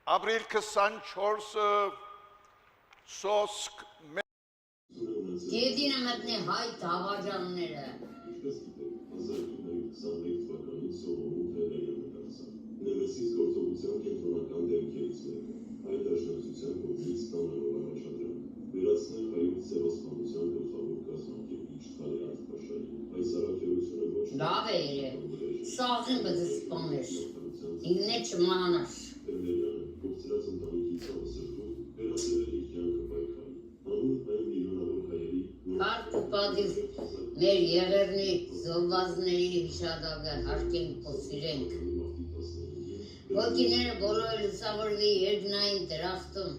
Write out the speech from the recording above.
Ապրիլ 24-ը սոսկ Գեդինը մտնի հայտ հավաջանները։ Ներսից գործողության կենտրոնական դեմքերից մեկը, այդ դաշնակցության կողմից ստանալով առաջադրանք, վերացնել հայոց ցեղասպանության գլխավոր կազմակերպիչ Թալերան Փաշայի։ Այս առաքելությունը ոչ Լավ է իրե, սաղին բդսպաներ, ինգնե չմանար։ Տերմերյանը կողծրած ընտանիքի ցավը սրտում, վերածել իր կյանքը պայքարի, հանուն այն միլիոնավոր հայերի, Կարկ ու պատիվ մեր եղերնի զոհվածների հիշադակը հարկենք փոսիրենք։ Ոգիները բոլորը լուսավորվի երկնային դրախտում,